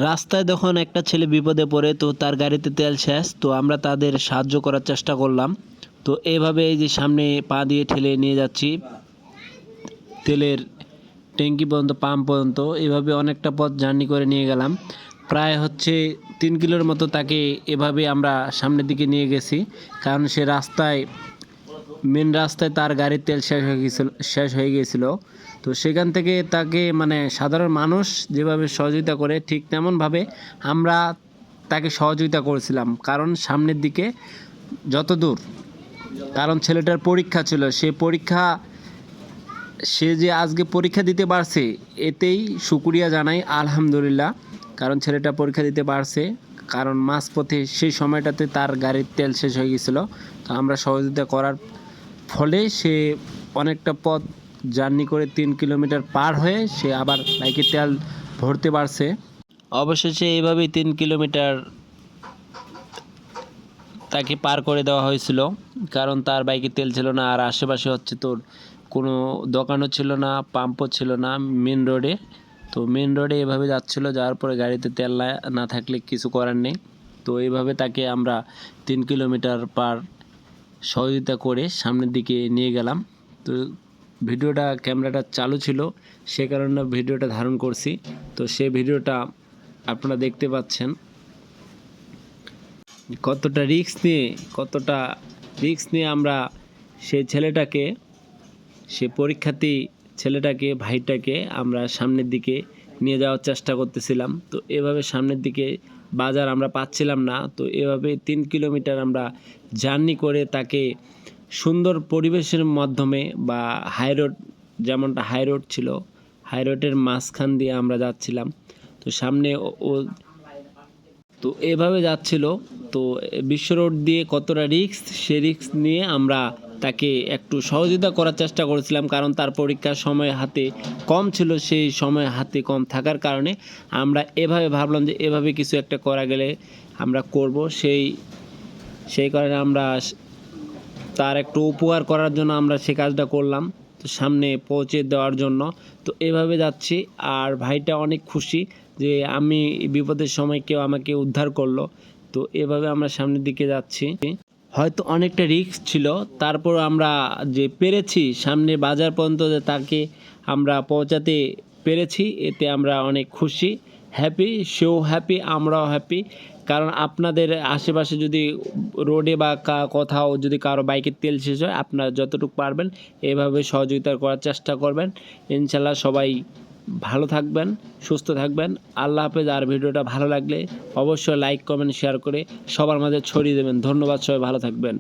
রাস্তায় যখন একটা ছেলে বিপদে পড়ে, তো তার গাড়িতে তেল শেষ, তো আমরা তাদের সাহায্য করার চেষ্টা করলাম। তো এভাবে এই যে সামনে পা দিয়ে ঠেলে নিয়ে যাচ্ছি তেলের ট্যাঙ্কি পর্যন্ত, পাম্প পর্যন্ত। এভাবে অনেকটা পথ জার্নি করে নিয়ে গেলাম, প্রায় হচ্ছে 3 কিলোর মতো। তাকে এভাবে আমরা সামনের দিকে নিয়ে গেছি, কারণ সে মেন রাস্তায় তার গাড়ির তেল শেষ হয়ে গিয়েছিল। তো সেখান থেকে তাকে মানে সাধারণ মানুষ যেভাবে সহযোগিতা করে, ঠিক তেমনভাবে আমরা তাকে সহযোগিতা করেছিলাম। কারণ সামনের দিকে যত দূর, কারণ ছেলেটার পরীক্ষা ছিল, সে যে আজকে পরীক্ষা দিতে পারছে, এতেই শুকরিয়া জানাই আলহামদুলিল্লাহ। কারণ ছেলেটা পরীক্ষা দিতে পারছে, কারণ মাঝপথে সেই সময়টাতে তার গাড়ির তেল শেষ হয়ে গিয়েছিলো। তো আমরা সহযোগিতা করার ফলে সে অনেকটা পথ জার্নি করে 3 কিলোমিটার পার হয়ে সে আবার বাইকে তেল ভরতে পারছে। অবশেষে এইভাবেই 3 কিলোমিটার তাকে পার করে দেওয়া হয়েছিল, কারণ তার বাইকে তেল ছিল না। আর আশেপাশে হচ্ছে তোর কোনো দোকানও ছিল না, পাম্পও ছিল না মেন রোডে। তো মেন রোডে এভাবে যাচ্ছিলো, যাওয়ার পরে গাড়িতে তেল না থাকলে কিছু করার নেই। তো এইভাবে তাকে আমরা 3 কিলোমিটার পার সহযোগিতা করে সামনের দিকে নিয়ে গেলাম। তো ক্যামেরাটা চালু ছিল, সে কারণে ভিডিওটা ধারণ করছি। তো সে ভিডিওটা আপনারা দেখতে পাচ্ছেন কতটা রিস্ক নিয়ে আমরা সেই পরীক্ষার্থী ছেলেটাকে, ভাইটাকে আমরা সামনের দিকে নিয়ে যাওয়ার চেষ্টা করতেছিলাম। তো এভাবে সামনের দিকে বাজার আমরা পাচ্ছিলাম না। তো এভাবে 3 কিলোমিটার আমরা জার্নি করে তাকে সুন্দর পরিবেশের মাধ্যমে, বা হাইরোড, যেমনটা হাইরোড ছিল, হাইরোডের মাঝখান দিয়ে আমরা যাচ্ছিলাম। তো সামনে তো এভাবে যাচ্ছিল। তো বিশ্ব রোড দিয়ে কতটা সে রিস্ক নিয়ে আমরা তাকে একটু সহযোগিতা করার চেষ্টা করেছিলাম, কারণ তার পরীক্ষার সময় হাতে কম ছিল। সেই সময় হাতে কম থাকার কারণে আমরা এভাবে ভাবলাম যে এভাবে কিছু একটা করা গেলে আমরা করব। সেই কারণে আমরা তার একটু উপকার করার জন্য আমরা সে কাজটা করলাম, তো সামনে পৌঁছে দেওয়ার জন্য। তো এভাবে যাচ্ছি, আর ভাইটা অনেক খুশি যে আমি বিপদের সময় কেউ আমাকে উদ্ধার করলো। তো এভাবে আমরা সামনের দিকে যাচ্ছি। হয়তো অনেকটা রিস্ক ছিল, তারপর আমরা যে পেরেছি সামনে বাজার পর্যন্ত যে তাকে আমরা পৌঁছাতে পেরেছি, এতে আমরা অনেক খুশি, হ্যাপি। সেও হ্যাপি, আমরাও হ্যাপি। কারণ আপনাদের আশেপাশে যদি রোডে বা কোথাও যদি কারো বাইকের তেল শেষ হয়, আপনারা যতটুকু পারবেন এভাবে সহযোগিতা করার চেষ্টা করবেন। ইনশাল্লাহ সবাই ভালো থাকবেন, সুস্থ থাকবেন। আল্লাহ হাফেজ। আর ভিডিওটা ভালো লাগলে অবশ্যই লাইক, কমেন্ট, শেয়ার করে সবার মাঝে ছড়িয়ে দেবেন। ধন্যবাদ, সবাই ভালো থাকবেন।